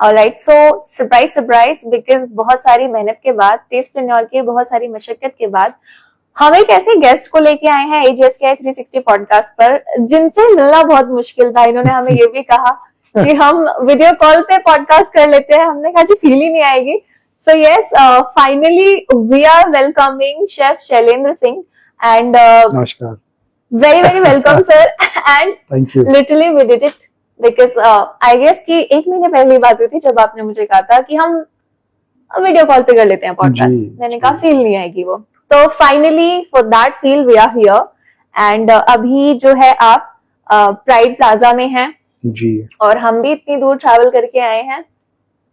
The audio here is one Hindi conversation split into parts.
Alright, so surprise surprise, because बहुत सारी मेहनत के बाद, टेस्टप्रेन्योर की बहुत सारी मशक्कत के बाद हम एक ऐसे गेस्ट को लेके आए हैं AJSKI 360 पॉडकास्ट पर जिनसे मिलना बहुत मुश्किल था। इन्होंने हमें ये भी कहा कि हम वीडियो कॉल पे पॉडकास्ट कर लेते हैं। हमने कहा जी फील ही नहीं आएगी। So yes, finally we are welcoming chef Shailendra Singh and नमस्कार, very very welcome sir and thank you. literally we did it because I guess कि 1 महीने पहले ही बात हुई थी जब आपने मुझे कहा था कि हम वीडियो कॉल पे कर लेते हैं पॉडकास्ट। मैंने कहा फील नहीं आएगी वो, तो finally for that feel we are here and अभी जो है आप प्राइड प्लाजा में हैं जी, और हम भी इतनी दूर ट्रैवल करके आए हैं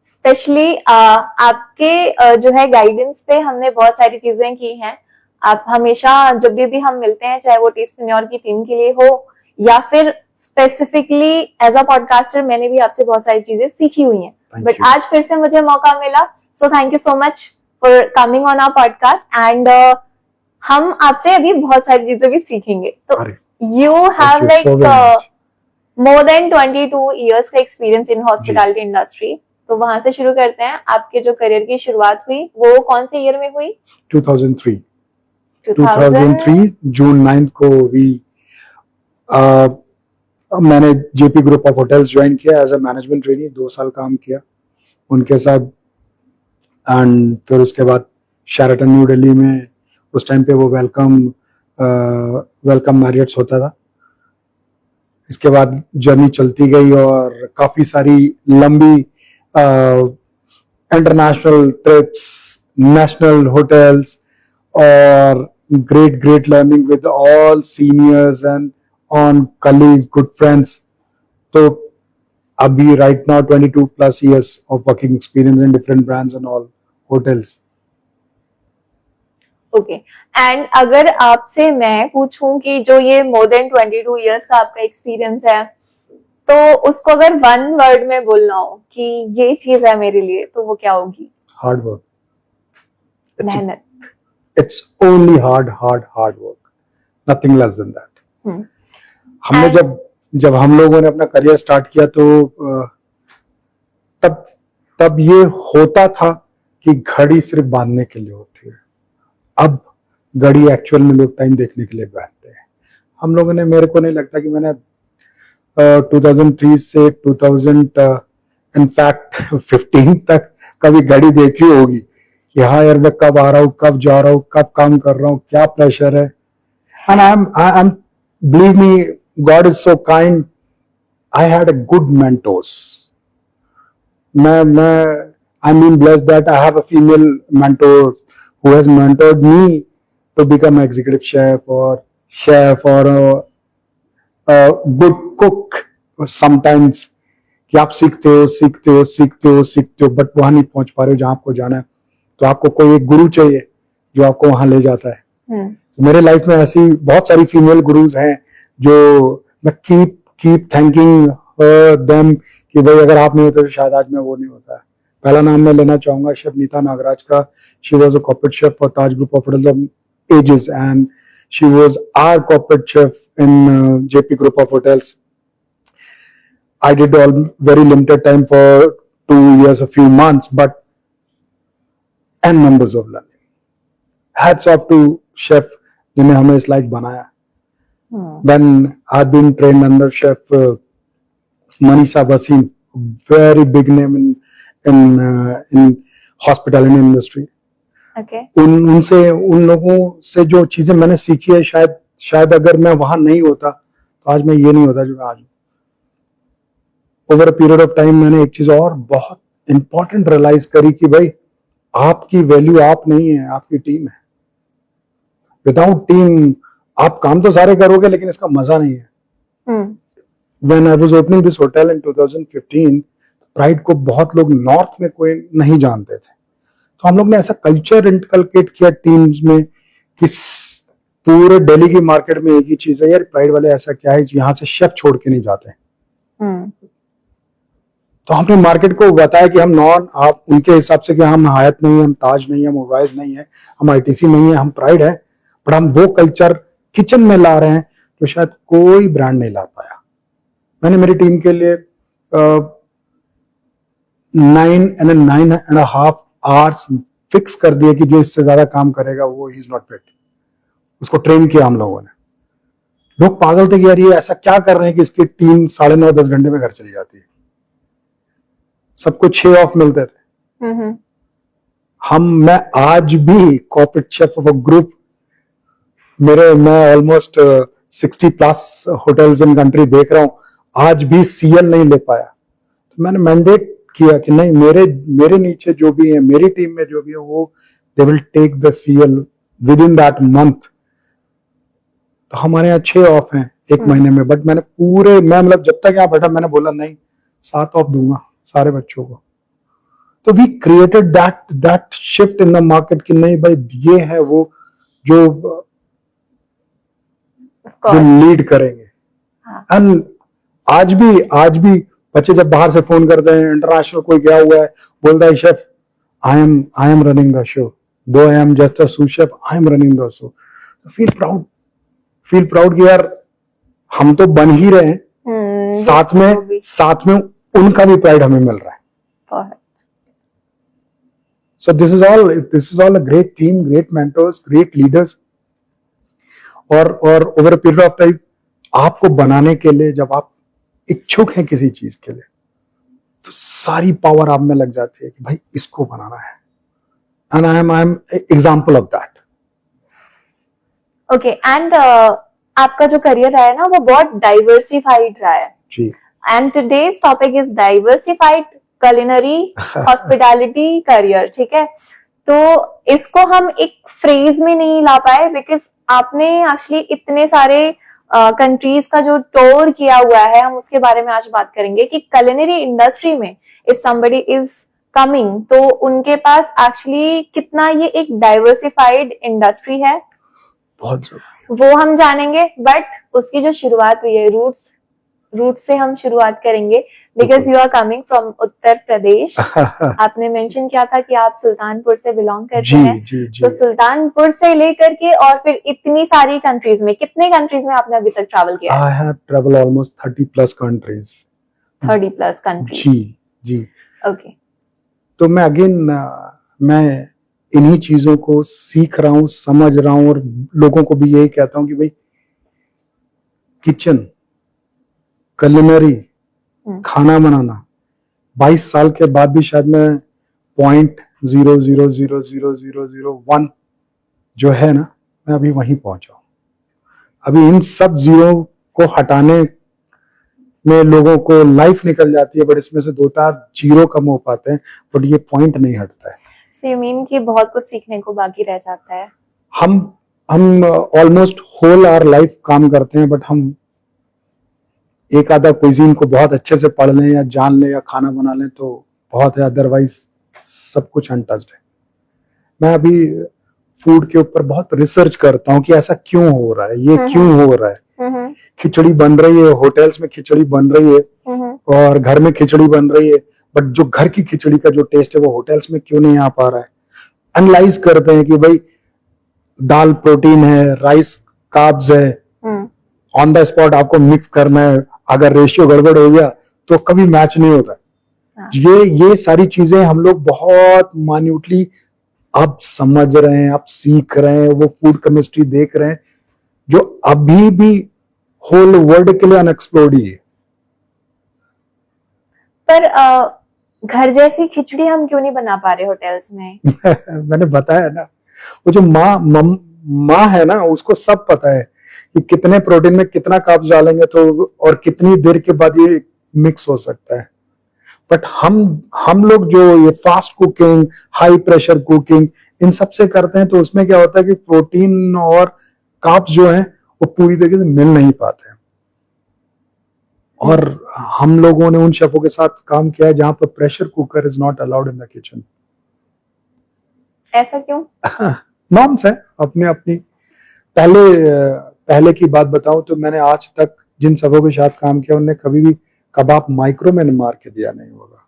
स्पेशली आपके जो है गाइडेंस पे हमने बहुत सारी चीजें की हैं। आप हमेशा जब भी हम मिलते हैं, चाहे वो टेस्टप्रेन्योर की टीम के लिए हो या फिर स्पेसिफिकली एज अ पॉडकास्टर, मैंने भी आपसे बहुत सारी चीजें सीखी हुई हैं। बट आज फिर से मुझे मौका मिला, so thank you so much for coming on our podcast and हम आपसे अभी बहुत सारी चीजें भी सीखेंगे। तो you have like more than 22 years का एक्सपीरियंस इन हॉस्पिटैलिटी इंडस्ट्री। तो वहां से शुरू करते हैं। आपके जो करियर की शुरुआत हुई वो कौन से ईयर में हुई? 2003 जून 9 को भी मैंने JP group of hotels join किया एज अ मैनेजमेंट ट्रेनी। 2 साल काम किया उनके साथ एंड फिर उसके बाद शेराटन न्यू दिल्ली में उस टाइम पे वो वेलकम मैरियट्स होता था। इसके बाद जर्नी चलती गई और काफी सारी लंबी इंटरनेशनल ट्रिप्स, नेशनल होटल्स और great learning with all seniors and on colleagues, good friends. So abhi right now 22 plus years of working experience in different brands and all hotels. Okay and अगर आपसे मैं पूछूं कि जो ये मोर देन 22 इयर्स का आपका एक्सपीरियंस है, तो उसको अगर वन वर्ड में बोलना हो कि ये चीज है मेरे लिए, तो वो क्या होगी? हार्ड वर्क, मेहनत। It's only hard work, nothing less than that. हमने जब हम लोगों ने अपना करियर स्टार्ट किया तो तब ये होता था कि घड़ी सिर्फ बांधने के लिए होती है। अब घड़ी एक्चुअल में लोग टाइम देखने के लिए बांधते हैं। हम लोगों ने, मेरे को नहीं लगता कि मैंने 2003 से 2015 तक कभी घड़ी देखी होगी कि हाँ यार मैं कब आ रहा हूँ, कब जा रहा हूँ, कब काम कर रहा हूँ, क्या प्रेशर है। And I am believe me, God is so kind, I had a good mentors. I mean blessed that I have a female mentor who has mentored me to become executive chef और गुड कुक। समटाइम्स कि आप सीखते हो बट वहां नहीं पहुंच पा रहे हो जहां आपको जाना है, तो आपको कोई एक गुरु चाहिए जो आपको वहां ले जाता है। तो मेरे लाइफ में ऐसी बहुत सारी फीमेल गुरुज हैं जो मैं कीप थैंकिंग देम कि भाई अगर आप नहीं होते तो शायद आज मैं वो नहीं होता है। पहला नाम मैं लेना चाहूंगा शेफ नीता नागराज का। She was a corporate chef for Taj group of hotels of ages and she was our corporate chef in Jaypee group of hotels. I did all very limited time for 2 years, a few months, but and numbers of learning. Hats off to chef जिन्हें हमें इस लायक बनाया। Then I've been trained under chef Manisha Basim, very big name in hospitality industry. Okay. उन लोगों से जो चीजें मैंने सीखी है, शायद अगर मैं वहां नहीं होता तो आज मैं ये नहीं होता जो मैं आज हूं। Over a period of time मैंने एक चीज और बहुत इंपॉर्टेंट रियलाइज करी कि भाई आपकी वैल्यू आप नहीं है, आपकी टीम है। विदाउट टीम आप काम तो सारे करोगे लेकिन इसका मजा नहीं है। When I was opening this hotel in 2015, pride को बहुत लोग नॉर्थ में कोई नहीं जानते थे, तो हम लोग ने ऐसा कल्चर इंकलकेट किया टीम्स में कि पूरे दिल्ली की मार्केट में एक ही चीज है यार, प्राइड वाले ऐसा क्या है यहाँ से शेफ छोड़ के नहीं जाते। तो हमने मार्केट को बताया कि हम नॉन, आप उनके हिसाब से कि हम हयात नहीं है, हम ताज नहीं है, हम ओवराइज नहीं है, हम आईटीसी नहीं है, हम प्राइड है, बट हम वो कल्चर किचन में ला रहे हैं तो शायद कोई ब्रांड नहीं ला पाया। मैंने मेरी टीम के लिए 9.5 आवर्स फिक्स कर दिए कि जो इससे ज्यादा काम करेगा वो ही इज नॉट फिट। उसको ट्रेन किया हम लोगों ने। लोग पागल थे कि यार ये ऐसा क्या कर रहे हैं कि इसकी टीम 9.5-10 घंटे में घर चली जाती है। सबको 6 ऑफ मिलते थे। मैं आज भी corporate chef of a group, मैं ऑलमोस्ट 60+ होटल्स इन कंट्री देख रहा हूं, आज भी सीएल नहीं ले पाया। तो मैंने मैंडेट किया कि नहीं, मेरे नीचे जो भी है, मेरी टीम में जो भी है, वो they will take the CL within that month. तो हमारे यहाँ 6 ऑफ हैं एक महीने में, बट मैं मतलब जब तक यहाँ बैठा मैंने बोला नहीं, 7 ऑफ दूंगा सारे बच्चों को। तो we created that shift in the market कि नहीं भाई, ये है वो जो लीड करेंगे। एंड आज भी बच्चे जब बाहर से फोन करते हैं, इंटरनेशनल कोई गया हुआ है, बोलता है chef I am running the show, though I am just a sous chef, I am running the show. Feel proud कि यार हम तो बन ही रहे हैं, साथ में उनका भी प्राइड हमें मिल रहा है। So this is all a great team, great mentors, great leaders. और over a period of time आपको बनाने के लिए, जब आप इच्छुक हैं किसी चीज के लिए, तो सारी पावर आप में लग जाती है कि भाई इसको बनाना है। And I am example of that. Okay, and आपका जो करियर रहा है ना, वो बहुत डाइवर्सिफाइड रहा है जी। And today's topic is diversified culinary hospitality career, ठीक है। तो इसको हम एक फ्रेज में नहीं ला पाए, बिकॉज आपने एक्चुअली इतने सारे कंट्रीज का जो टूर किया हुआ है, हम उसके बारे में आज बात करेंगे कि culinary इंडस्ट्री में इफ somebody इज कमिंग, तो उनके पास एक्चुअली कितना ये एक डाइवर्सिफाइड इंडस्ट्री है, बहुत वो हम जानेंगे। बट उसकी जो शुरुआत हुई है, रूट से हम शुरुआत करेंगे, because you are coming from Uttar Pradesh. आपने मेंशन किया था कि आप सुल्तानपुर से बिलोंग करते हैं। जी। तो सुल्तानपुर से लेकर के और फिर इतनी सारी कंट्रीज में, कितने कंट्रीज में आपने अभी तक ट्रैवल किया है? I have traveled almost 30+ countries. 30+ countries. Ji. Okay. तो मैं इन्हीं चीजों को सीख रहा हूँ, समझ रहा हूँ, और लोगों को भी यही कहता हूँ कि भाई किचन, कुलिनरी, खाना बनाना, 22 साल के बाद भी शायद मैं 0.000001 जो है ना, मैं अभी वहीं पहुंचा हूं। अभी इन सब जीरो को हटाने में लोगों को लाइफ निकल जाती है, बट इसमें से 2-4 जीरो कम हो पाते हैं, बट ये पॉइंट नहीं हटता है। So you mean कि बहुत कुछ सीखने को बाकी रह जाता है। हम ऑलमोस्ट होल आवर लाइफ काम करते हैं, बट हम एक आधा क्विजीन को बहुत अच्छे से पढ़ लें या जान लें या खाना बना लें तो बहुत है, अदरवाइज सब कुछ अनटच्ड है। मैं अभी फूड के ऊपर बहुत रिसर्च करता हूँ कि ऐसा क्यों हो रहा है, ये क्यों हो रहा है। खिचड़ी बन रही है, होटल्स में खिचड़ी बन रही है और घर में खिचड़ी बन रही है, बट जो घर की खिचड़ी का जो टेस्ट है वो होटल्स में क्यों नहीं आ पा रहा है। एनालाइज करते हैं कि भाई दाल प्रोटीन है, राइस कार्ब्स है, ऑन द स्पॉट आपको मिक्स करना है, अगर रेशियो गड़बड़ हो गया तो कभी मैच नहीं होता। ये सारी चीजें हम लोग बहुत माइन्यूटली अब समझ रहे हैं, अब सीख रहे हैं, वो फूड केमिस्ट्री देख रहे हैं जो अभी भी होल वर्ल्ड के लिए अनएक्सप्लोर्ड ही है। पर घर जैसी खिचड़ी हम क्यों नहीं बना पा रहे होटल्स में? मैंने बताया ना, वो जो माँ है ना, उसको सब पता है कि कितने प्रोटीन में कितना कार्ब्स डालेंगे तो और कितनी देर के बाद ये मिक्स हो सकता है। बट हम लोग जो ये fast cooking, high pressure cooking, इन सब से करते हैं, तो उसमें क्या होता है कि प्रोटीन और कार्ब्स जो हैं वो पूरी तरीके से मिल नहीं पाते हैं। और हम लोगों ने उन शेफों के साथ काम किया है जहां पर pressure cooker is not allowed in the kitchen. ऐसा क्यों? नॉर्म्स है अपने अपनी। पहले की बात बताऊं तो मैंने आज तक जिन सबों के साथ काम किया उन्हें कभी भी कबाब माइक्रो में मार के दिया नहीं होगा।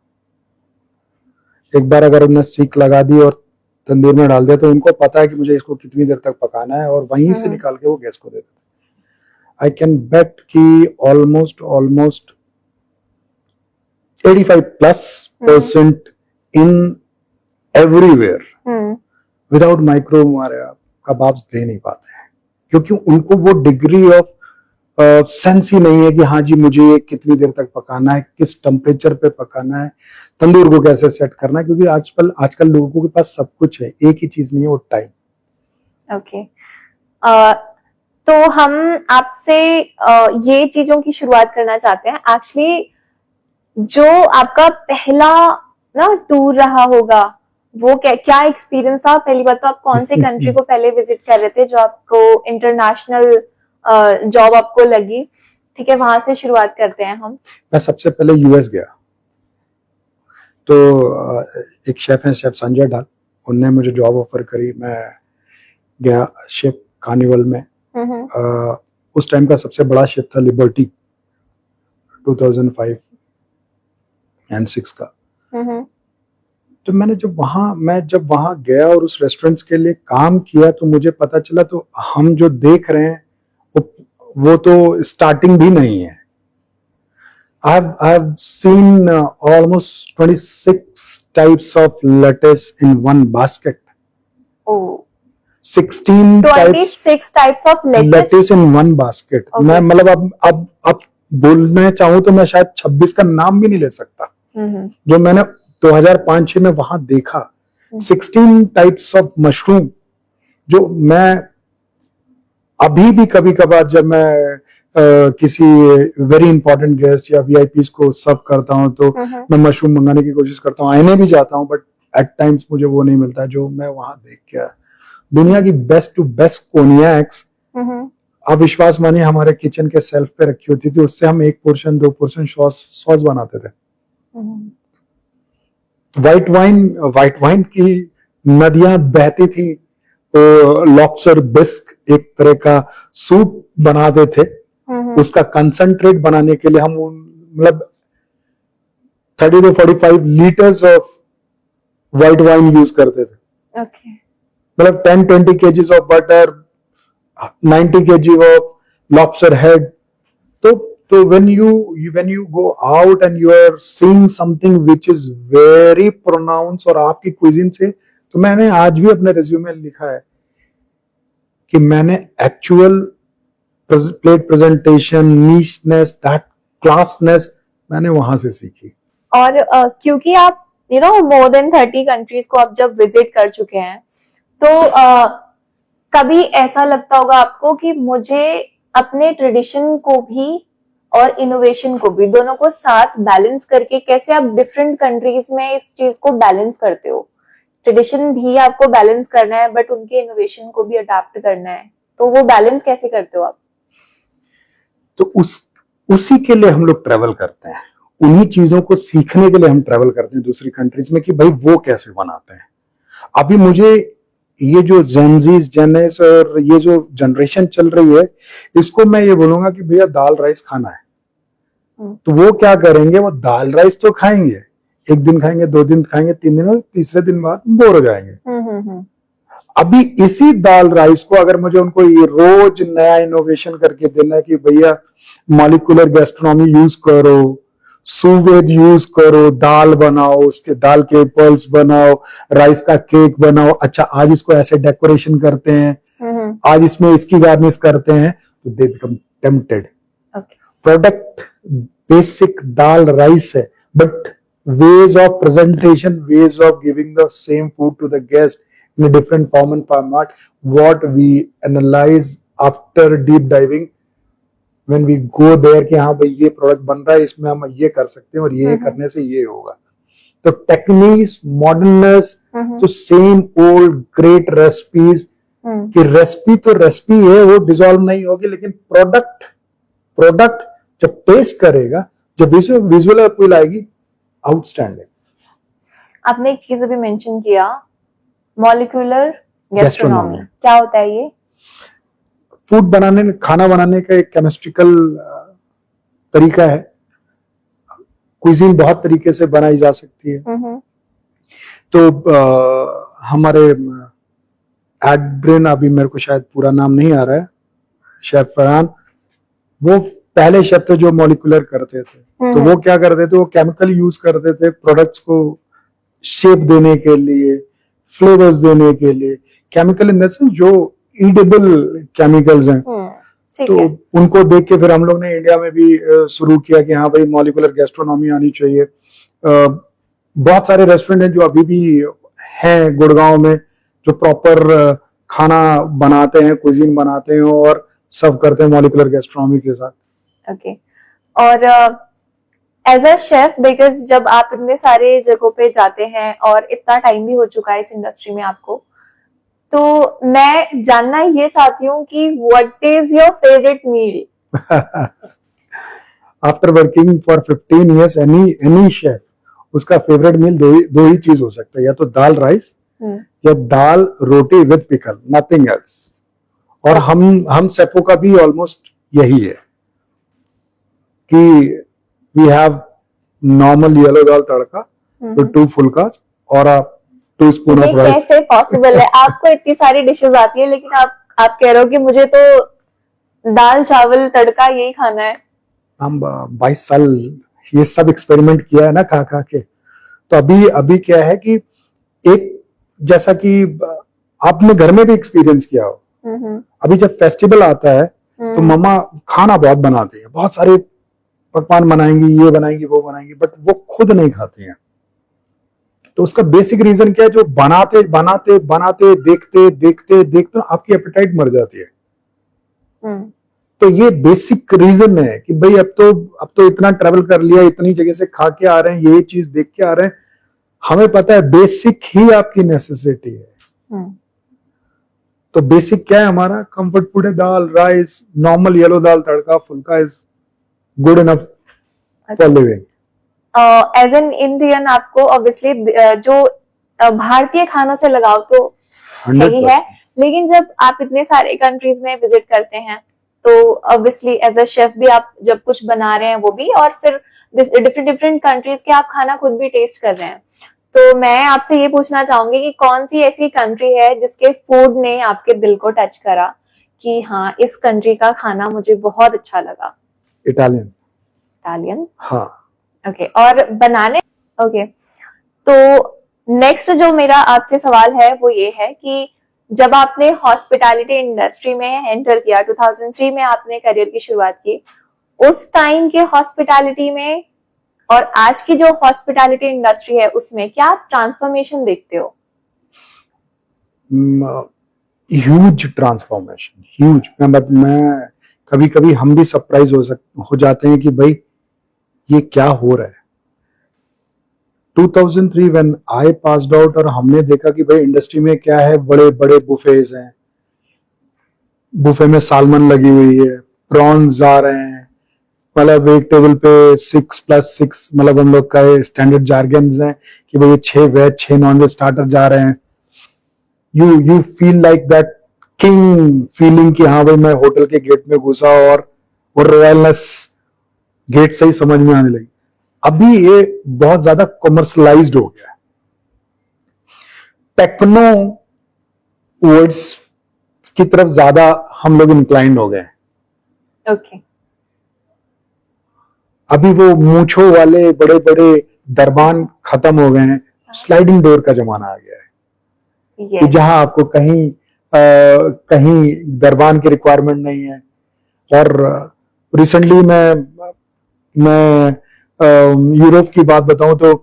एक बार अगर उन्हें सीख लगा दी और तंदूर में डाल दिया तो उनको पता है कि मुझे इसको कितनी देर तक पकाना है, और वहीं से निकाल के वो गैस को दे देते। आई कैन बेट कि almost 85%+ in everywhere without micro हमारे कबाब्स दे नहीं पाते हैं, क्योंकि उनको वो डिग्री ऑफ सेंस ही नहीं है कि हाँ जी मुझे ये कितनी देर तक पकाना है, किस टेम्परेचर पे पकाना है, तंदूर को कैसे सेट करना है, क्योंकि आजकल लोगों के पास सब कुछ है, एक ही चीज नहीं है, वो टाइम। ओके, तो हम आपसे ये चीजों की शुरुआत करना चाहते हैं। एक्चुअली जो आपका पहला ना टूर रहा होगा, वो क्या एक्सपीरियंस था? पहली बात तो आप कौन से कंट्री को पहले विजिट कर रहे थे जो आपको इंटरनेशनल जॉब आपको लगी? ठीक है, वहां से शुरुआत करते हैं हम। मैं सबसे पहले यूएस गया, तो एक शेफ है, शेफ संजय ढाल, उनने मुझे जॉब ऑफर करी। मैं गया शेफ कार्निवल में। उस टाइम का सबसे बड़ा शेफ था लिबर्टी, 2005 और 6 का। तो मैं जब वहां गया और उस रेस्टोरेंट्स के लिए काम किया, तो मुझे पता चला तो हम जो देख रहे हैं वो तो स्टार्टिंग भी नहीं है। I've seen almost 26 types of lettuce in one basket. Oh. 26 types of lettuce in one basket. Okay. मैं मतलब अब बोलना चाहूँ तो मैं शायद 26 का नाम भी नहीं ले सकता। जो मैंने 2005-6 में वहां देखा, 16 टाइप्स ऑफ मशरूम, जो मैं अभी भी कभी कभार जब मैं किसी वेरी इंपॉर्टेंट गेस्ट या वीआईपीज को सर्व करता हूं, तो मैं मशरूम मंगाने की कोशिश करता हूं, आईने भी जाता हूं, बट एट टाइम्स मुझे वो नहीं मिलता जो मैं वहां देख के आया। दुनिया की बेस्ट टू बेस्ट कोनियाक्स, आप विश्वास मानिए, हमारे किचन के सेल्फ पे रखी होती थी, उससे हम 1 पोर्शन 2 पोर्शन सॉस बनाते थे। व्हाइट वाइन की नदियां बहती थी, लॉबस्टर बिस्क एक तरह का सूप बनाते थे। उसका कंसंट्रेट बनाने के लिए हम मतलब 30 to 45 litres of white wine use करते थे। मतलब 10-20 kgs of butter, 90 kg of lobster head. तो when you go out and you are seeing something which is very pronounced और आपकी cuisine से, तो मैंने आज भी अपने रिज्यूमे में लिखा है कि मैंने एक्चुअल प्लेट प्रेजेंटेशन, नीचनेस, दैट क्लासनेस मैंने वहां से सीखी। और क्योंकि आप मोर देन 30 कंट्रीज को आप जब विजिट कर चुके हैं, तो कभी ऐसा लगता होगा आपको कि मुझे अपने ट्रेडिशन को भी और इनोवेशन को भी, दोनों को साथ बैलेंस करके, कैसे आप डिफरेंट कंट्रीज में इस चीज को बैलेंस करते हो? ट्रेडिशन भी आपको बैलेंस करना है, बट उनके इनोवेशन को भी अडॉप्ट करना है, तो वो बैलेंस कैसे करते हो आप? तो उसी के लिए हम लोग ट्रेवल करते हैं, उन्हीं चीजों को सीखने के लिए हम ट्रेवल करते हैं दूसरी कंट्रीज में, कि भाई वो कैसे बनाते हैं। अभी मुझे ये जो जेनेस और ये जो जनरेशन चल रही है, इसको मैं ये बोलूंगा कि भैया दाल राइस खाना है, तो वो क्या करेंगे, वो दाल राइस तो खाएंगे, 1 दिन खाएंगे, 2 दिन खाएंगे, 3 दिन, और तीसरे दिन बाद बोर हो जाएंगे। अभी इसी दाल राइस को अगर मुझे उनको ये रोज नया इनोवेशन करके देना है कि भैया मॉलिक्यूलर गैस्ट्रोनॉमी यूज करो, सूवेद यूज करो, दाल बनाओ, उसके दाल के पल्स बनाओ, राइस का केक बनाओ, अच्छा आज इसको ऐसे डेकोरेशन करते हैं, आज इसमें इसकी गार्निश करते हैं, तो they become tempted. Product basic dal rice है, but ways of presentation, ways of giving the same food to the guest in a different form and format, what we analyze after deep diving when we go there कि हाँ भाई ये प्रोडक्ट बन रहा है, इसमें हम ये कर सकते हैं और ये करने से ये होगा। तो टेक्निक्स, मॉडर्ननेस, तो सेम ओल्ड ग्रेट रेसिपीज, कि रेसिपी तो रेसिपी है, वो डिसॉल्व नहीं होगी, लेकिन प्रोडक्ट जब टेस्ट करेगा, जब विजुअल अपील आएगी, आउटस्टैंडिंग। आपने एक चीज अभी मेंशन किया, मॉलिक्यूलर गैस्ट्रोनॉमी, क्या होता है ये? फूड बनाने, खाना बनाने का एक केमिस्ट्रिकल तरीका है। कुइजीन बहुत तरीके से बनाई जा सकती है। तो हमारे एडब्रेन, अभी मेरे को शायद पूरा नाम नहीं आ रहा है, शेफ फरहान, वो पहले शेफ थे जो मॉलिक्यूलर करते थे। तो वो क्या करते थे, वो केमिकल यूज करते थे प्रोडक्ट्स को शेप देने के लिए, फ्लेवर्स देने के लिए, केमिकल इन द सेंस जो ईडेबल केमिकल्स हैं। ठीक तो है। उनको देख के फिर हम लोग ने इंडिया में भी शुरू किया कि हाँ भाई मॉलिक्यूलर गैस्ट्रोनॉमी आनी चाहिए। बहुत सारे रेस्टोरेंट हैं जो अभी भी हैं गुड़गांव में, जो प्रॉपर खाना बनाते हैं, कुजीन बनाते हैं और सर्व करते हैं मॉलिक्यूलर गैस्ट्रोनॉमी के साथ। ओके। और एज अ शेफ, बिकॉज जब आप इतने सारे जगहों पे जाते हैं और इतना टाइम भी हो चुका है इस इंडस्ट्री में आपको, तो मैं जानना ये चाहती हूँ कि what is your favourite meal? After working for 15 years any chef, उसका फेवरेट मील दो ही चीज हो सकता है, या तो दाल राइस या dal roti with pickle, nothing else. और हम शेफों का भी ऑलमोस्ट यही है कि we have normal yellow dal tadka with 2 फुलकास और 2 स्पून ये ऑफ राइस। कैसे पॉसिबल है? आपको इतनी सारी डिशेस आती है, लेकिन आप कह रहे हो कि मुझे तो दाल चावल तड़का यही खाना है। हम 22 साल ये सब एक्सपेरिमेंट किया है ना, खा खा के। तो अभी क्या है कि एक, जैसा कि आपने घर में भी एक्सपीरियंस किया हो, अभी जब फेस्टिवल आता है तो मम्मा खाना बहुत बनाती है, बहुत सारे पकवान बनाएंगी, ये बनाएंगी वो बनाएंगी, बट वो खुद नहीं खाती हैं। तो उसका बेसिक रीजन क्या है? जो बनाते बनाते बनाते देखते देखते देखते आपकी एपेटाइट मर जाती है। तो ये बेसिक रीजन है कि भाई अब तो इतना ट्रेवल कर लिया, इतनी जगह से खा के आ रहे हैं, ये चीज देख के आ रहे हैं, हमें पता है बेसिक ही आपकी नेसेसिटी है। तो बेसिक क्या है हमारा? कंफर्ट फूड है dal rice, normal yellow dal tadka phulka is good enough for living. As an Indian आपको ऑब्वियसली जो भारतीय खानों से लगाव तो सही है, लेकिन जब आप इतने सारे कंट्रीज में विजिट करते हैं तो ऑब्वियसली एज अ शेफ भी आप जब कुछ बना रहे हैं वो भी, और फिर डिफरेंट कंट्रीज के आप खाना खुद भी टेस्ट कर रहे हैं, तो मैं आपसे ये पूछना चाहूंगी कि कौन सी ऐसी कंट्री है जिसके फूड ने आपके दिल को टच करा कि हाँ इस कंट्री का खाना मुझे बहुत अच्छा लगा? इटालियन। हाँ। ओके। और बनाने, ओके, तो नेक्स्ट जो मेरा आपसे सवाल है वो ये है कि जब आपने हॉस्पिटैलिटी इंडस्ट्री में एंटर किया, 2003 में आपने करियर की शुरुआत की, उस टाइम के हॉस्पिटैलिटी में और आज की जो हॉस्पिटैलिटी इंडस्ट्री है उसमें क्या आप ट्रांसफॉर्मेशन देखते हो? Huge transformation, huge. मैं कभी कभी हम भी सरप्राइज हो जाते हैं कि भाई ये क्या हो रहा है। 2003 व्हेन आई पास्ड आउट और हमने देखा कि भाई इंडस्ट्री में क्या है, बड़े बड़े बुफेज हैं, बुफे में सालमन लगी हुई है, प्रॉन्स आ रहे हैं, मतलब एक टेबल पे 6+6, मतलब हम लोग का स्टैंडर्ड जार्गन्स हैं कि भाई 6 वेज 6 नॉन वेज स्टार्टर जा रहे हैं। You feel like that king feeling कि हाँ भाई मैं होटल के गेट में घुसा और वो रॉयलनेस गेट से ही समझ में आने लगी। अभी ये बहुत ज्यादा कॉमर्शलाइज्ड हो गया है, टेक्नो वर्ड्स की तरफ ज्यादा हम लोग इंक्लाइंड हो गए हैं। ओके। अभी वो मूंछों वाले बड़े बड़े दरबान खत्म हो गए हैं, स्लाइडिंग डोर का जमाना आ गया है कि जहां आपको कहीं दरबान की रिक्वायरमेंट नहीं है। और रिसेंटली मैं यूरोप की बात बताऊं तो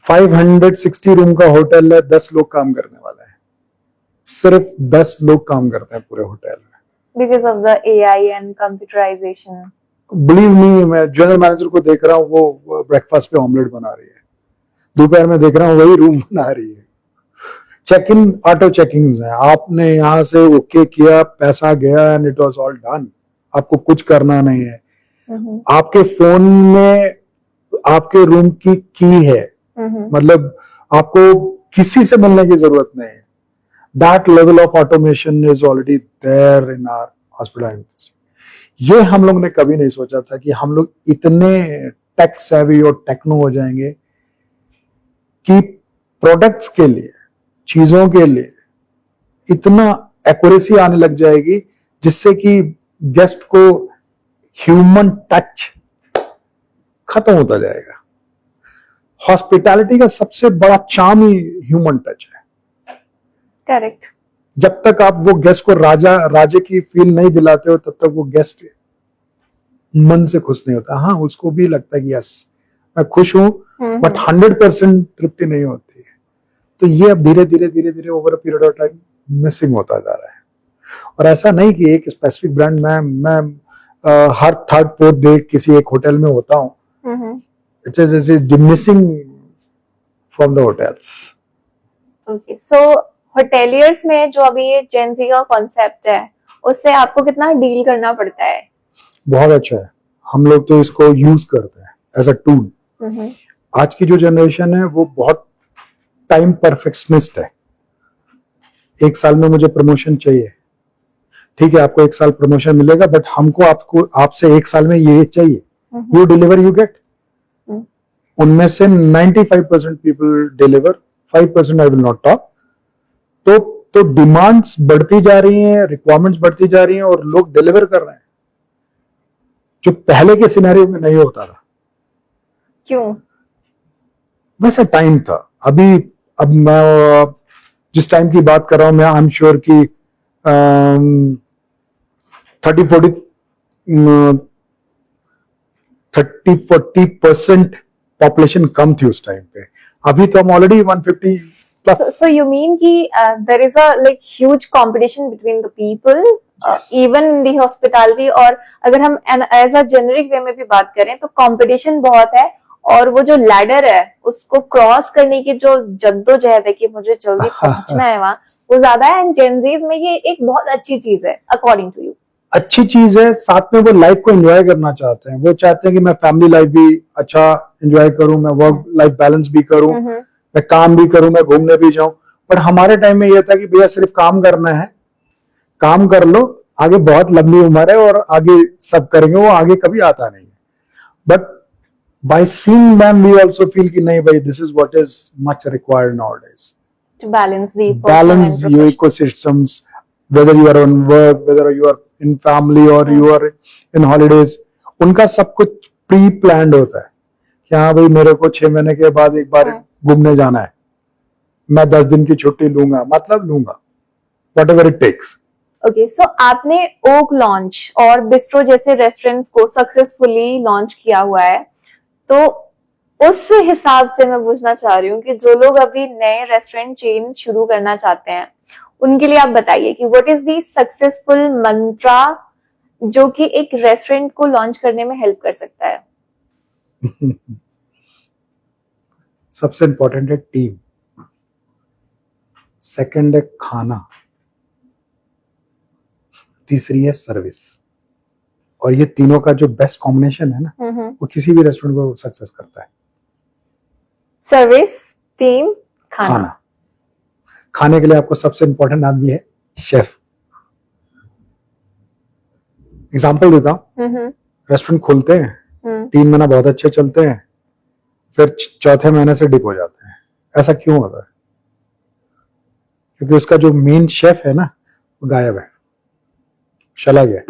560 रूम का होटल है, 10 लोग काम करने वाले हैं, सिर्फ 10 लोग काम करते हैं पूरे होटल में, because of the AI and computerization. Believe me, मैं जनरल मैनेजर को देख रहा हूँ वो ब्रेकफास्ट पे ऑमलेट बना रही है, दोपहर में देख रहा हूँ वही रूम बना रही है। चेक इन ऑटो चेकिंग है, आपने यहाँ से ओके किया, पैसा गया and it was all done, आपको कुछ करना नहीं है। आपके फोन में आपके रूम की है, मतलब आपको किसी से मिलने की जरूरत नहीं है। That level of automation is already there in our hospital industry. ये हम लोग ने कभी नहीं सोचा था कि हम लोग इतने टेक सेवी और टेक्नो हो जाएंगे कि प्रोडक्ट्स के लिए, चीजों के लिए इतना एक्यूरेसी आने लग जाएगी जिससे कि गेस्ट को ह्यूमन टच खत्म होता जाएगा। हॉस्पिटैलिटी का सबसे बड़ा चार्म ही ह्यूमन टच है। करेक्ट। जब तक आप वो गेस्ट को राजे की फील नहीं दिलाते हो, तब तक वो गेस्ट मन से खुश नहीं होता। हाँ, उसको भी लगता है कि यस मैं खुश हूं, बट 100% तृप्ति नहीं होती है। तो ये अब धीरे धीरे over a period of time missing होता जा रहा है। और ऐसा नहीं कि एक स्पेसिफिक ब्रांड मैं हर थर्ड फोर्थ डे किसी एक होटल में होता हूँ। It's missing from the hotels. Okay, so hoteliers में जो अभी ये जेनजी का कॉन्सेप्ट है, उससे आपको कितना डील करना पड़ता है? बहुत अच्छा है, हम लोग तो इसको यूज करते हैं एज अ टूल। आज की जो जनरेशन है वो बहुत टाइम परफेक्शनिस्ट है। एक साल में मुझे प्रमोशन चाहिए, ठीक है, आपको एक साल प्रमोशन मिलेगा, बट हमको आपसे एक साल में ये चाहिए, यू डिलीवर यू गेट। उनमें से 95% people deliver, 5% I will not talk. तो डिमांड्स बढ़ती जा रही हैं, रिक्वायरमेंट्स बढ़ती जा रही हैं और लोग डिलीवर कर रहे हैं, जो पहले के सिनेरियो में नहीं होता था। क्यों? वैसे टाइम था। अब मैं जिस टाइम की बात कर रहा हूं, मैं आई एम श्योर कि 30-40% पॉपुलेशन कम थी उस टाइम पे। अभी तो हम already 150 plus. So you mean कि there is a like huge competition between the people, Yes. even in the hospitality। और अगर हम एज अ जेनरिक वे में भी बात करें तो कंपटीशन बहुत है, और वो जो लैडर है उसको क्रॉस करने की जो जद्दोजहद है कि मुझे जल्दी पहुंचना है वहां, वो ज्यादा है। एंड जेनजीज में ये एक बहुत अच्छी चीज है अकॉर्डिंग टू यू। अच्छी चीज है, साथ में वो लाइफ को एंजॉय करना चाहते हैं। वो चाहते हैं कि मैं फैमिली लाइफ भी अच्छा एंजॉय करूं, मैं वर्क लाइफ बैलेंस भी करूं, मैं काम भी करूं, मैं घूमने भी जाऊं। पर हमारे टाइम में यह था कि भैया सिर्फ काम करना है, काम कर लो, आगे बहुत लंबी उम्र है और आगे सब करेंगे, वो आगे कभी आता नहीं है। But by seeing them we also feel कि नहीं भाई, this is what is much required nowadays to balance the balance your ecosystems, whether you are on work, whether you are in family or you are in holidays। उनका सब कुछ प्री प्लान्ड होता है कि हाँ भाई मेरे को 6 महीने के बाद एक बार घूमने जाना है, मैं 10 दिन की छुट्टी लूंगा, मतलब लूंगा, whatever it takes। ओके, सो आपने ओक लॉन्च और बिस्ट्रो जैसे रेस्टोरेंट्स को सक्सेसफुली लॉन्च किया हुआ है, तो उस हिसाब से मैं पूछना चाह रही हूँ कि जो लोग अभी नए रेस्टोरेंट चेन शुरू करना चाहते हैं, उनके लिए आप बताइए कि व्हाट इज दी सक्सेसफुल मंत्रा जो कि एक रेस्टोरेंट को लॉन्च करने में हेल्प कर सकता है। सबसे इंपॉर्टेंट है टीम, सेकंड है खाना, तीसरी है सर्विस। और ये तीनों का जो बेस्ट कॉम्बिनेशन है ना, वो किसी भी रेस्टोरेंट को सक्सेस करता है। सर्विस, टीम, खाना। खाने के लिए आपको सबसे इंपॉर्टेंट आदमी है शेफ। एग्जांपल देता हूं, रेस्टोरेंट खोलते हैं, 3 महीना बहुत अच्छे चलते हैं, फिर चौथे महीने से डिप हो जाते हैं। ऐसा क्यों होता है? क्योंकि उसका जो मेन शेफ है ना, वो गायब है, चला गया।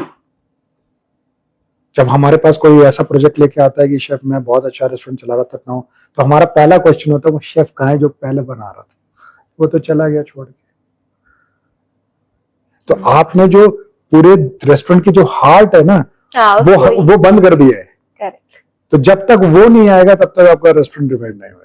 जब हमारे पास कोई ऐसा प्रोजेक्ट लेके आता है कि शेफ मैं बहुत अच्छा रेस्टोरेंट चला रहा था, तो हमारा पहला क्वेश्चन होता है वो शेफ कहाँ है जो पहले बना रहा था? वो तो चला गया छोड़ के। तो आपने जो पूरे रेस्टोरेंट की जो हार्ट है ना, वो बंद कर दिया है। करेक्ट। तो जब तक वो नहीं आएगा तब तक आपका रेस्टोरेंट रिवाइव नहीं होगा।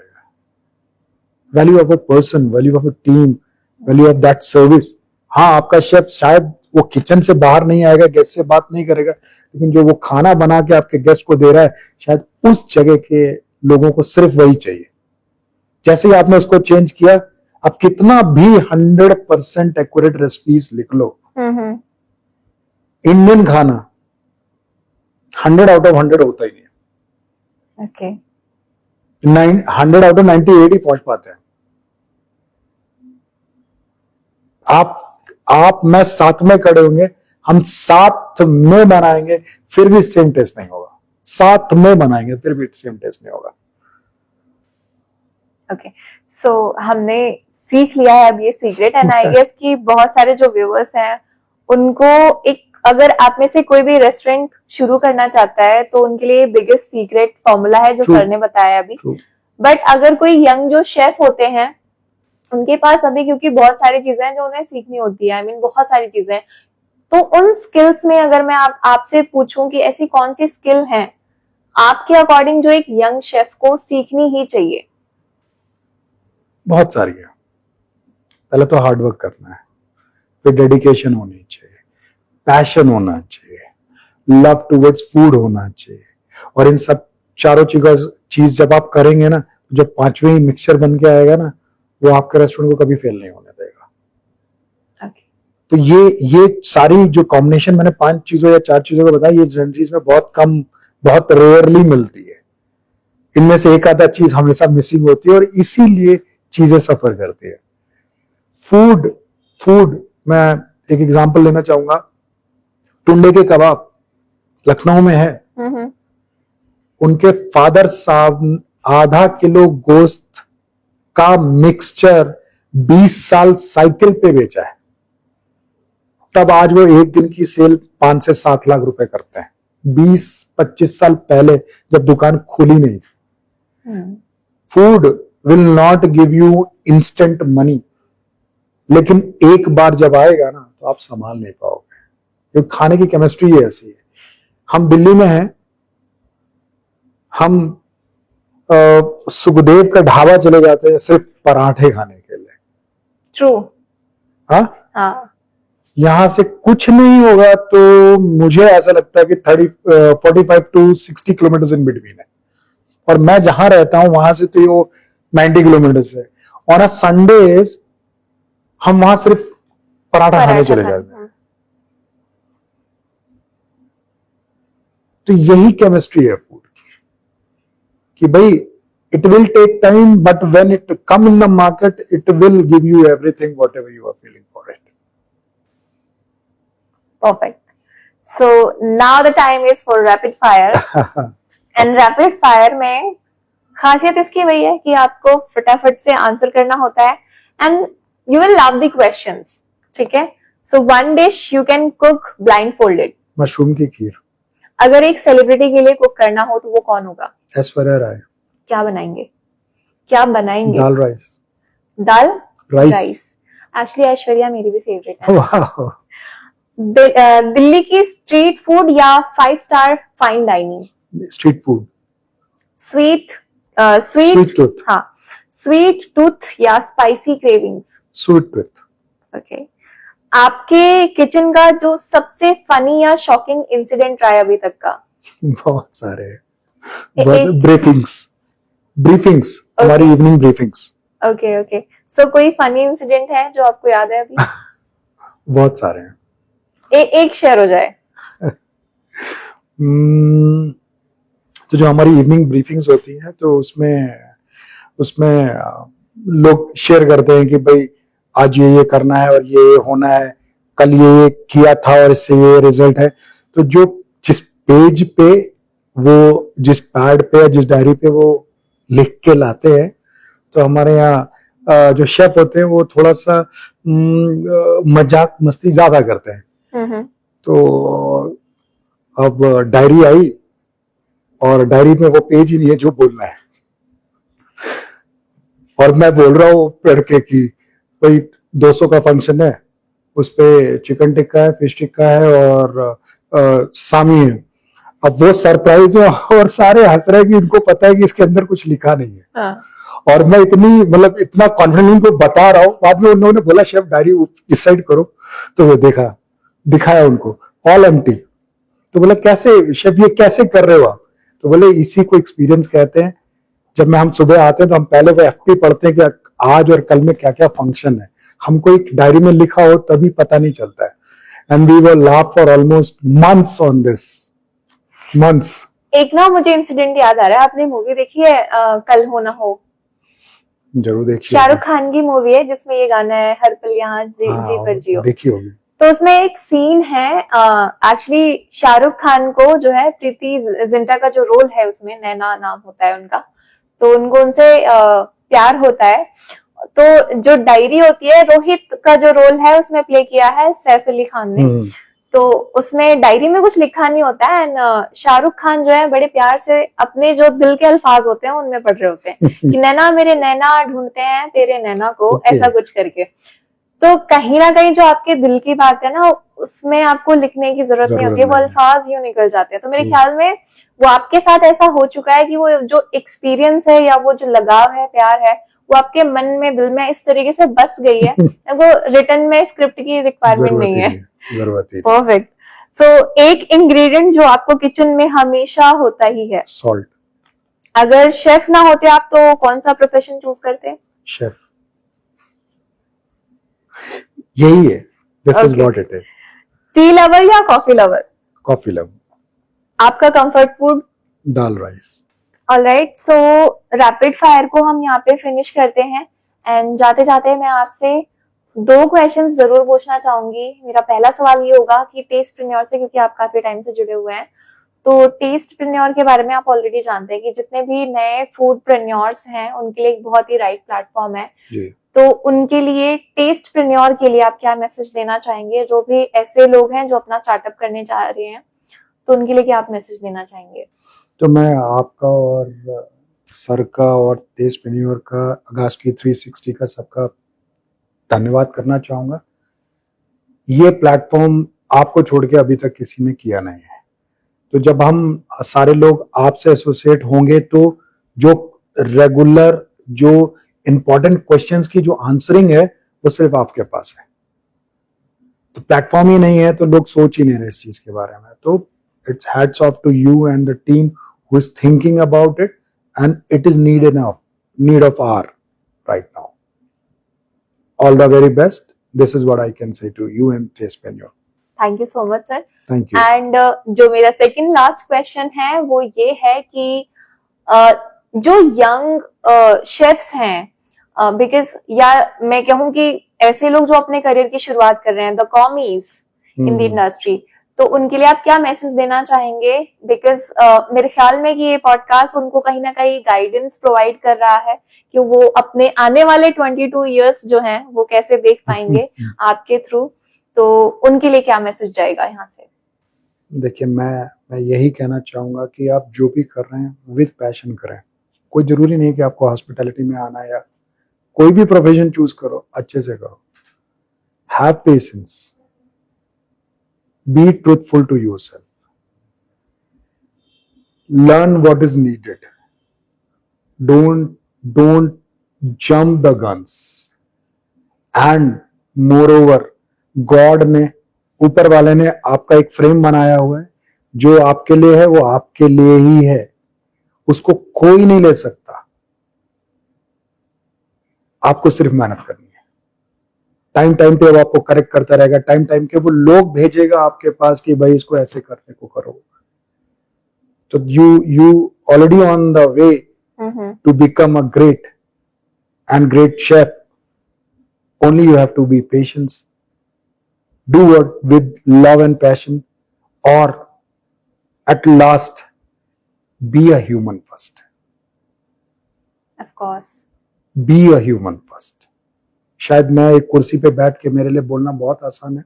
Value of a person, value of a team, value of that service. हाँ, आपका शेफ शायद वो किचन से बाहर नहीं आएगा, गेस्ट से बात नहीं करेगा, लेकिन जो वो खाना बना के आपके गेस्ट को दे रहा है, शायद उस जगह के लोगों को सिर्फ वही चाहिए। जैसे ही आपने उसको चेंज किया, अब कितना भी 100% एक्यूरेट रेसिपीज लिख लो, इंडियन खाना 100 आउट ऑफ 100 होता ही नहीं। ओके, 100 आउट ऑफ 98 ही पहुंच पाते हैं। आप मैं साथ में खड़े होंगे, हम साथ में बनाएंगे, फिर भी सेम टेस्ट नहीं होगा। साथ में बनाएंगे फिर भी सेम टेस्ट नहीं होगा। ओके, सो हमने सीख लिया है अब ये सीक्रेट। एंड आई गेस कि बहुत सारे जो व्यूअर्स हैं उनको एक अगर आप में से कोई भी रेस्टोरेंट शुरू करना चाहता है तो उनके लिए बिगेस्ट सीक्रेट फॉर्मूला है जो True. सर ने बताया अभी। True. बट अगर कोई यंग जो शेफ होते हैं उनके पास अभी क्योंकि बहुत सारी चीजें हैं जो उन्हें सीखनी होती है, बहुत सारी चीजें, तो उन स्किल्स में अगर मैं आपसे पूछूं कि ऐसी कौन सी स्किल है आपके अकॉर्डिंग जो एक यंग शेफ को सीखनी ही चाहिए? बहुत सारी है। पहले तो हार्ड वर्क करना है, फिर डेडिकेशन होनी चाहिए, पैशन होना चाहिए, लव टुवर्ड्स फूड होना चाहिए, और इन सब चारों चीज जब आप करेंगे ना, जब पांचवें मिक्सचर बन के आएगा ना, वो आपके रेस्टोरेंट को कभी फेल नहीं होने देगा। तो ये सारी जो कॉम्बिनेशन मैंने 5 चीजों या 4 चीजों को बताया, ये जेंजीज में बहुत रेयरली मिलती है। इनमें से एक आधा चीज हमेशा मिसिंग होती है और इसीलिए चीजें सफर करती है। फूड मैं एक एग्जांपल लेना चाहूंगा। टुंडे के कबाब लखनऊ में है। उनके फादर साहब आधा किलो गोश्त का मिक्सचर 20 साल साइकिल पे बेचा है, तब आज वो एक दिन की सेल 5 से 7 लाख रुपए करते हैं। 20-25 साल पहले जब दुकान खुली नहीं थी। Food will not give you instant money, लेकिन एक बार जब आएगा ना तो आप संभाल नहीं पाओगे, क्योंकि खाने की केमिस्ट्री ऐसी है। हम दिल्ली में हैं, हम सुखदेव का ढाबा चले जाते हैं सिर्फ पराठे खाने के लिए। ट्रू। हाँ, यहां से कुछ नहीं होगा तो मुझे ऐसा लगता है कि 45 to 60 किलोमीटर इन बिटवीन है, और मैं जहां रहता हूं वहां से तो ये 90 किलोमीटर है। और संडेज हम वहां सिर्फ पराठा खाने चले जाते हैं। तो यही केमिस्ट्री है फूड की, कि भाई it will take time, but when it come in the market it will give you everything whatever you are feeling for it. Perfect. So now the time is for rapid fire. And rapid fire में खासियत इसकी वही है कि आपको फटाफट से आंसर करना होता है, and you will love the questions. ठीक है? So one dish you can cook blindfolded. Mushroom की खीर। अगर एक सेलिब्रिटी के लिए कुक करना हो तो वो कौन होगा? ऐश्वर्या राय। क्या बनाएंगे? क्या बनाएंगे? दाल राइस। दाल राइस। एक्चुअली ऐश्वर्या मेरी भी फेवरेट है। वाह। दिल्ली की स्ट्रीट फूड या 5 star fine dining? Street food. Sweet tooth. हाँ, स्वीट टूथ या spicy cravings? Sweet tooth. Okay. आपके किचन का जो सबसे फनी या शॉकिंग इंसिडेंट रहा है अभी तक का? बहुत सारे। ब्रीफिंग्स, हमारी इवनिंग ब्रीफिंग्स। ओके। सो कोई फनी इंसिडेंट है जो आपको याद है अभी? बहुत सारे हैं। एक शेयर हो जाए। तो जो हमारी इवनिंग ब्रीफिंग्स होती हैं तो उसमें लोग शेयर करते हैं कि भाई आज ये करना है और ये होना है, कल ये किया था और इससे ये रिजल्ट है। तो जो जिस पेज पे वो, जिस पैड पे या जिस डायरी पे वो लिख के लाते हैं, तो हमारे यहाँ जो शेफ होते हैं वो थोड़ा सा मजाक मस्ती ज्यादा करते हैं। तो अब डायरी आई और डायरी में वो पेज ही नहीं है जो बोलना है, और मैं बोल रहा हूँ पढ़ के कि भाई 200 का फंक्शन है, उस पे चिकन टिक्का है, फिश टिक्का है और सामी है। अब वो सरप्राइज है और सारे हंस रहे हैं कि इनको पता है कि इसके अंदर कुछ लिखा नहीं है। और मैं इतना कॉन्फिडेंट उनको बता रहा हूँ। बाद में उन लोगों ने बोला शेफ डायरी इस साइड करो, तो वो दिखाया उनको, ऑल एम्प्टी। तो बोला कैसे शेफ, ये कैसे कर रहे हो आप? तो बोले इसी को एक्सपीरियंस कहते हैं। जब हम सुबह आते हैं तो हम पहले वो एफपी पढ़ते हैं कि आज और कल में क्या क्या फंक्शन है। हमको एक डायरी में लिखा हो तभी पता नहीं चलता है। And we were laugh for almost months on this, months. एक ना मुझे इंसिडेंट याद आ रहा है, आपने मूवी देखी है कल हो ना हो? जरूर देखिए। शाहरुख खान की मूवी है जिसमें ये गाना है, हर पल यहाँ जी पर जियो। देखी होगी। तो उसमें एक सीन है, एक्चुअली शाहरुख खान को जो है प्रीति जिंटा का जो रोल है उसमें, नैना नाम होता है उनका, तो उनको उनसे प्यार होता है। तो जो डायरी होती है, रोहित का जो रोल है उसमें प्ले किया है सैफ अली खान ने। तो उसमें डायरी में कुछ लिखा नहीं होता है एंड शाहरुख खान जो है बड़े प्यार से अपने जो दिल के अल्फाज होते हैं उनमें पढ़ रहे होते हैं कि नैना मेरे नैना ढूंढते हैं तेरे नैना को, ऐसा कुछ करके। तो कहीं ना कहीं जो आपके दिल की बात है ना उसमें आपको लिखने की जरूरत नहीं होती है, वो अल्फाज यूं निकल जाते हैं। तो मेरे ख्याल में वो आपके साथ ऐसा हो चुका है कि वो जो एक्सपीरियंस है या वो जो लगाव है, प्यार है, वो आपके मन में, दिल में इस तरीके से बस गई है वो रिटर्न में स्क्रिप्ट की रिक्वायरमेंट नहीं है। परफेक्ट। सो एक इंग्रेडिएंट जो आपको किचन में हमेशा होता ही है, सॉल्ट। अगर शेफ ना होते आप तो कौन सा प्रोफेशन चूज करते? शेफ। यही है, this is what it is. Tea lover या कॉफी लवर? Coffee lover. आपका comfort food? Dal rice. Alright, so rapid fire को हम यहाँ पे फिनिश करते हैं एंड जाते जाते मैं आपसे 2 क्वेश्चंस जरूर पूछना चाहूंगी। मेरा पहला सवाल ये होगा कि टेस्टप्रेन्योर से, क्योंकि आप काफी टाइम से जुड़े हुए हैं, तो टेस्टप्रेन्योर के बारे में आप ऑलरेडी जानते हैं कि जितने भी नए फूडप्रेन्योर्स हैं उनके लिए एक बहुत ही राइट प्लेटफॉर्म है जी। तो उनके लिए, टेस्टप्रेन्योर के लिए आप क्या मैसेज देना चाहेंगे? जो भी ऐसे लोग हैं जो अपना स्टार्टअप करने चाह रहे हैं तो उनके लिए क्या आप मैसेज देना चाहेंगे? तो मैं आपका और सर का और टेस्टप्रेन्योर का, आगाज की 360 का सबका धन्यवाद करना चाहूंगा। ये प्लेटफॉर्म आपको छोड़ के अभी तक किसी ने किया नहीं है। तो जब हम सारे लोग आपसे एसोसिएट होंगे तो जो रेगुलर, जो इंपॉर्टेंट क्वेश्चंस की जो आंसरिंग है वो सिर्फ आपके पास है। तो प्लेटफॉर्म ही नहीं है तो लोग सोच ही नहीं रहे इस चीज के बारे में। तो it's hats off to you and the team who is thinking about it and it is need of our right now. All the very best. This is what I can say to you and tastepreneur. Thank you so much sir. Thank you. And जो मेरा सेकंड लास्ट क्वेश्चन है वो ये है कि जो यंग शेफ्स हैं, बिकॉज या मैं कहूँ कि ऐसे लोग जो अपने करियर की शुरुआत कर रहे हैं, the commies in the industry, तो उनके लिए आप क्या मैसेज देना चाहेंगे? बिकॉज मेरे ख्याल में कि ये पॉडकास्ट उनको कहीं ना कहीं गाइडेंस प्रोवाइड कर रहा है कि वो अपने आने वाले 22 इयर्स जो हैं वो कैसे देख पाएंगे आपके थ्रू। तो उनके लिए क्या मैसेज जाएगा यहाँ से? देखिए, मैं यही कहना चाहूंगा कि आप जो भी कर रहे हैं विद पैशन करें। कोई जरूरी नहीं कि आपको हॉस्पिटैलिटी में आना है, या कोई भी प्रोफेशन चूज करो, अच्छे से करो। Have patience, be truthful to yourself, learn what is needed, don't jump the guns, and moreover God ने, ऊपर वाले ने आपका एक फ्रेम बनाया हुआ है, जो आपके लिए है वो आपके लिए ही है, उसको कोई नहीं ले सकता। आपको सिर्फ मेहनत करनी है। टाइम पे वो आपको करेक्ट करता रहेगा, टाइम के वो लोग भेजेगा आपके पास कि भाई इसको ऐसे करने को करो। तो you already on the way to become a great chef. Only you have to be patience, do work with love and passion, और at last be a human first. Of course, be a human first. शायद मैं एक कुर्सी पे बैठ के, मेरे लिए बोलना बहुत आसान है,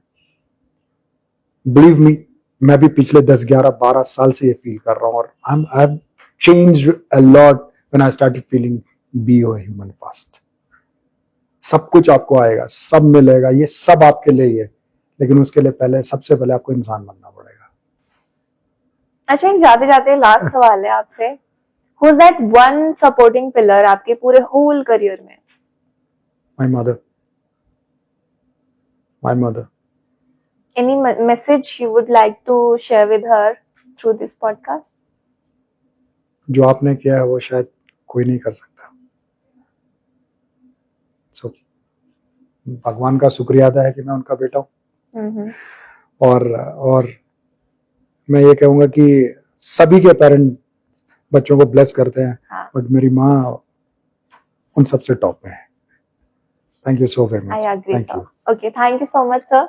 बिलीव मी, मैं भी पिछले 10, 11, 12 साल से ये फील कर रहा हूँ, और I have changed a lot when I started feeling B a human first. सब कुछ आपको आएगा, सब मिलेगा, ये सब आपके लिए ही है, लेकिन उसके लिए सबसे पहले आपको इंसान बनना पड़ेगा। अच्छा, एक जाते जाते लास्ट सवाल है आपसे, who is that one supporting pillar आपके पूरे होल करियर में? My mother. Any message you would like to share with her through this podcast? जो आपने किया है वो शायद कोई नहीं कर सकता। So, भगवान का शुक्रिया अदा है कि मैं उनका बेटा हूँ। और मैं ये कहूँगा कि सभी के पेरेंट बच्चों को ब्लेस करते हैं, बट मेरी माँ उन सबसे टॉप में है। Thank you so very much. I agree, Thank sir. you. Okay, thank you so much, sir.